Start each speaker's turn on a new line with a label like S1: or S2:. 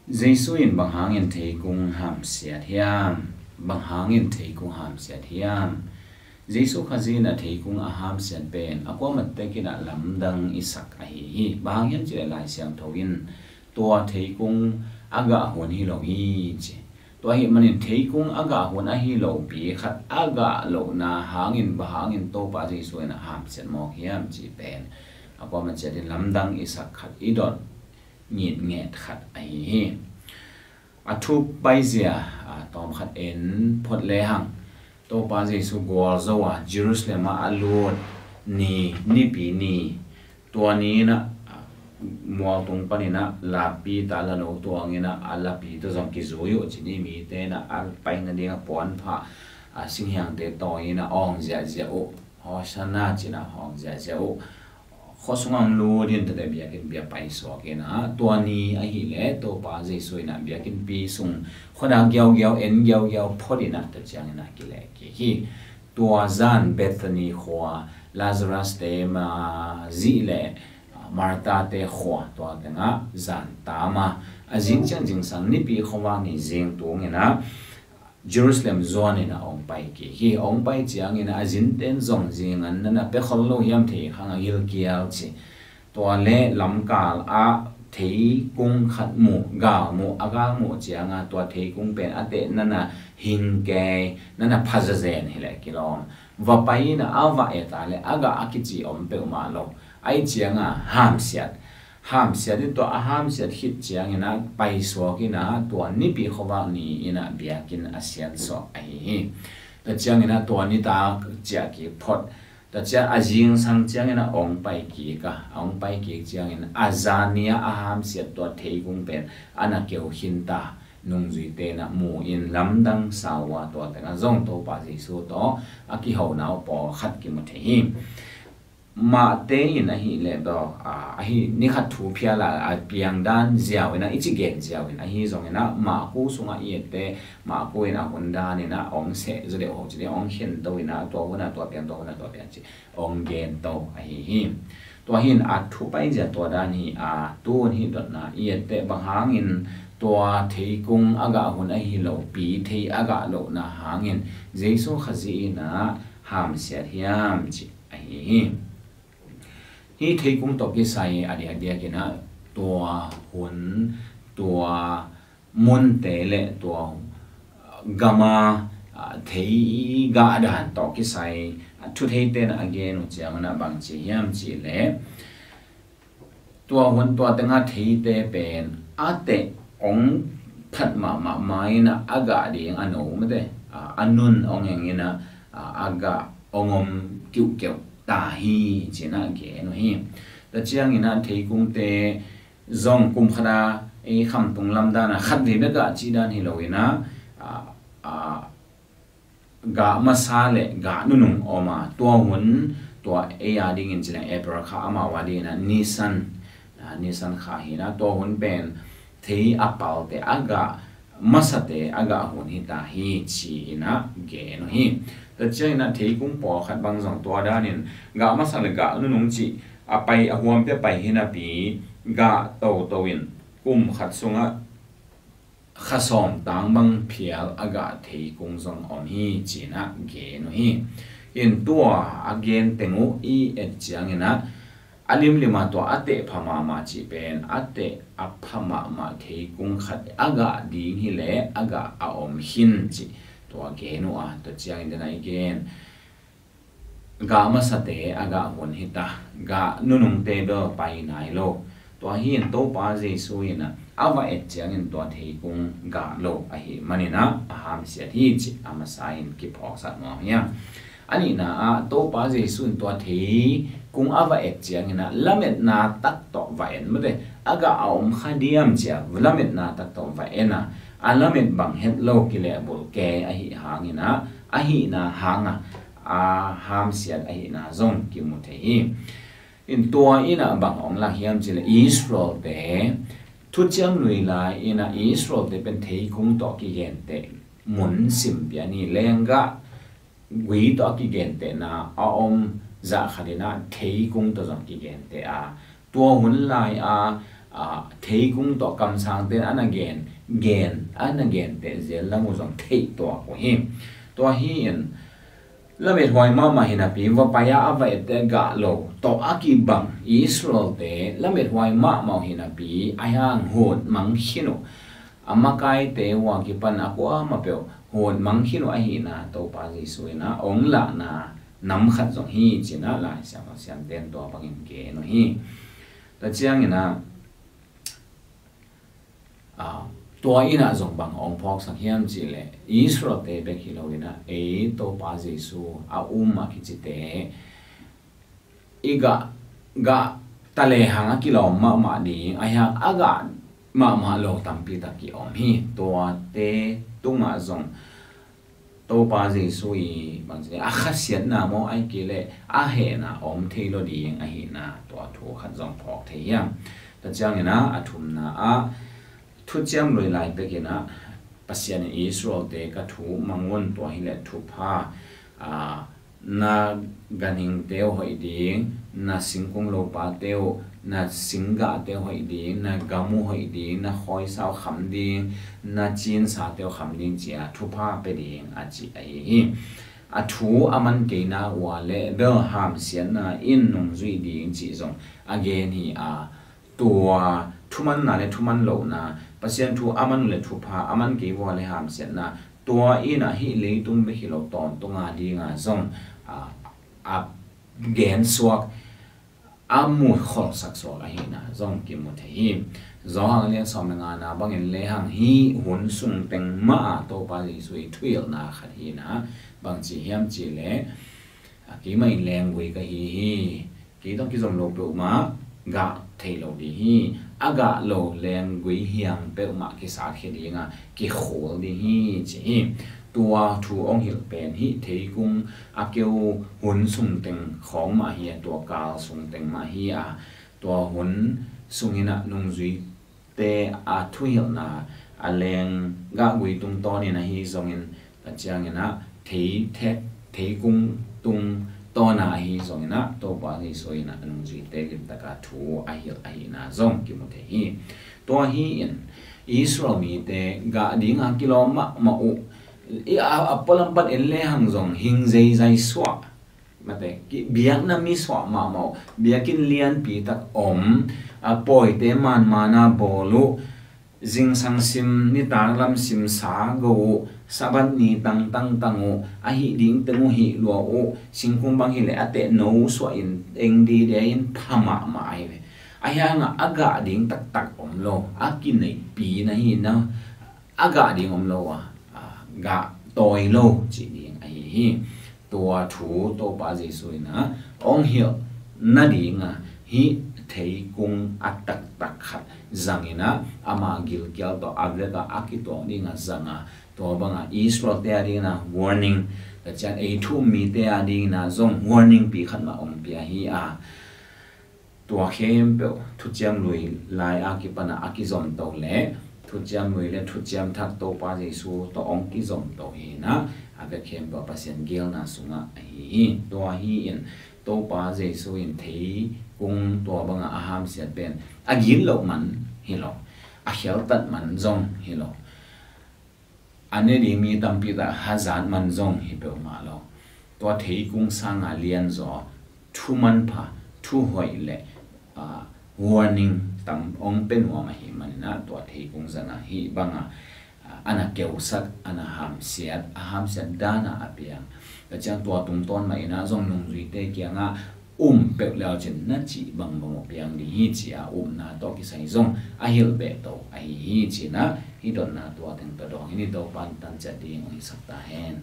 S1: Giêsu in bằng hangin thei kung ham siat hiam bằng hangin thei kung ham siat hiam Giêsu khazina thei kung a ham siat pen akwa mat tekina lamdang isak a hi bang hian che lai siam thogin tua thei kung aga hon hi lo hi che tua hi manin thei kung aga hon a hi lo pi khat aga lo na hangin ba hangin to pa Giêsu na ham siat mo hiam chi pen akwa mat che lamdang isak khat idot nhịn nghẹt khát ấy à thu bây giờ tóm khát en phật lệ hằng tô ba Giêsu gọi zo à Jerusalem à alun ni pi ni tua ni na mua tung pa ni na la pi ta la no tua ngi na ala pi to zong ki zoyo chi ni mi te na al pai na ding pon pha sinh hàng te to ni na ong ja ja o ho sana chi na hong ja ja o khó sống ang lu điên từ đây bia kinh bia bay xóa cái na tua ni ai hi lẽ tô ba Giêsu na bia kinh pi sung khó đang gieo gieo en gieo gieo phô đi na từ chẳng na cái lẽ cái hi tua zan Bethany khoa Lazarus te mà dị lẽ Martha te khoa tua te nga zan ta mà azin chẳng jing sang ni pi khowang ni jing tu nghe na Jerusalem zone na ong pai ki hi ong pai chiang ina azin ten zong jing an na pe khol lo hiam the khang il kial chi to le lam kal a thei kung khat mu ga mu aga mu chiang a to thei kung pen ate nana hin ke nana phazazen hele kilom va pai na awa eta le aga akichi om pe ma lo ai chiang a ham siat to a ham siat hit chiang ina pai so ki na to ni pi khowa ni ina biakin asian so ai ta chiang ina to ni ta chia ki phot ta chia ajing sang chiang ina ong pai ki chiang ina azania a ham siat to thei kung pen ana keu hin ta nung zui te na mu in lamdang sawa to ta nga zong to pa Giêsu to aki ho nau po khat ki mu the mà tế in a hi le do a hi ni khat thu phia la a piang dan ziaw na ichi gen ziaw na hi zong na ma ku sunga i te ma ku ina honda ni na ong se zo de ho chi de ong hen to ina to na to pian chi ong gen to a hi to hin a thu pai ja to dan hi a tu hi dot na i te bang hangin to thei kung aga hun a hi lo pi thei aga lo na hangin Giêsu khazi na ham siat hiam chi a hi thei kung to ki sai adia ki na tua hun tua mun te le tua gama thei ga dan to ki sai thu thei ten again chiang na bang chi hiam chi le tua hun tua tanga thei te pen ate ong phat ma mai na aga ding ano mate anun ong engina aga ongom kiu ta hi china ge no hi ta chiang ina thei kung te zong kum khada e kham tung lam da na khat ve ga chi dan hi loina ga masale ga nunung oma to hun to e ya ding in china e pra kha ama wa di na nisan kha hi na to hun pen thei apal te aga masate aga hun hi ta hi chi na ge no hi ta chiang na thei kung po khat bang zong to da nin ga masal ga nu nung chi a pai a huam pe pai hina pi ga to in kum khat sunga khasom tang bang phial aga thei kung zong om hi chi na ge no hi in tua again tengu i et chiang ina alim lima to ate phama ma chi pen ate aphama ma thei kung khat aga ding hi le aga a om hin chi to again no a to chiang in na again ga ma sate aga hon hita ga nunung te do pai nai lo to hin to pa Giêsu ina awa et chiang in to thei kung ga lo a hi manina ham sia thi chi ama sain ki phok sat mo ya ani na a to pa Giêsu to thei kung awa et chiang ina lamet na tak to va en mate aga aum khadiam chia lamet na tak to va ena alamet bang het lo ki le bol ke a hi hangina a hi na hanga a ham siat a hi na zong ki mu the hi in tua ina bang ong la hiam chile Israel te thu chiang lui la ina Israel te pen thei kung to ki gen te mun sim pia ni lenga wi to ki gen te na a om za khadina thei kung to zong ki gen te a tua hun lai a thấy cũng to cầm sang tên anh again te zel la mu zong thấy to ko hi in la met hoi ma hina pi wa paya ava te ga lo to aki bang Israel te la met hoi ma hina pi ayang hot mang hino amakai te wa ki pan akwa ma pe hot mang hino a hi na to pa Jesu na ong la na nam khat zong hi china la siam ten to bangin ke no hi ta chiang ina tua ina zong bang ong phok sak hiam chi le Israel te be ki lo ina e to pa Jesu a ma ki chi te iga ga tale hanga ki lo ma ni aya aga ma lo tampi ta ki om hi tua te tunga zong to pa Jesu i bang chi a khasiat na mo ai ki le a he na om the lo di a hi na to thu khat zong phok the hiam ta chiang ina athum na a thu chiam loi lai pe kina pasian Israel te ka thu mangon to hi le thu pha na ganing teo hoi ding na singkung lo pa teo na singa teo hoi ding na gamu hoi ding na khoi sao kham ding na chin sa teo kham ding chia thu pha pe ding a chi ai a thu aman ke na wa le bel ham sian na in nong zui ding chi zong again hi tua thuman na le thuman lo na pasian thu aman le thu pha aman ke wa le ham sian na tua ina hi le tung be hi lo ton tunga dinga zong a gen swak amu khol sak so la hi na zong ki mu the hi zo hang le som nga na bangin le hang hi hun sung teng ma to pa li sui thuil na khat hi na bang chi hiam chi le ki mai leng we ka hi ki dong ki zom lo pe ma ga thei lo di hi aga lo leng gui hiang pe ma ki sa khe di nga ki khol di hi chi tua thu ong hil pen hi thei kung akeu hun sung teng khong ma hi tua ka sung teng ma hi tua hun sungina nung zui te thu hil na leng ga gui tung to ni na hi zongin ta chiang ina thei kung tung to na hi zong ina to pa ni soi na nung zui te lim ta ka thu a hi na zong ki mo the hi to hi in Israel mi te ga ding a kilom ma u a polam pat en le hang zong hing zai swa mate ki biak na mi swa ma biakin lian pi tak om a poi te man mana bolu jing sang sim ni tang lam sim sa go saban ni tang o a hi ding tengu hi lo o singkum bang hi le ate no so in eng di de in phama ma ai ve aya nga aga ding tak om lo akin nei pi na hi na aga ding om lo ga toi lo chi ding ai hi tua thu to pa Jesu na ong hiel na dinga hi thei kung atak khat zangina ama gil kyal to avega akito dinga zanga to banga Israel te adina warning ta chan a thu mi te adina zong warning pi khat ma ong pia hi tua khem pe thu cham lui lai akipana akizom to le thu cham lui le thu cham thak to pa Jesu to ong ki zom to hi na ave khem ba pasien gel na sunga hi to hi in to pa Jesu in thei kung to banga aham siat ben agin lo man hi lo a khel tat man zong hi lo ane di mi tampi da hazan man zong hi pe ma lo to thei kung sanga lian zo thu man pha thu hoi le warning tam ong pen wa ma hi man na to thei kung zana hi banga ana keusak ana ham siat dana apiang ta chang to tung ton mai na zong nong zui te kyanga pe lao chen na chi bang piang di hi chi na to ki sai zong a hil be to ai hi chi na hi don na to teng to dong ni to pan tan cha ding oi sak ta hen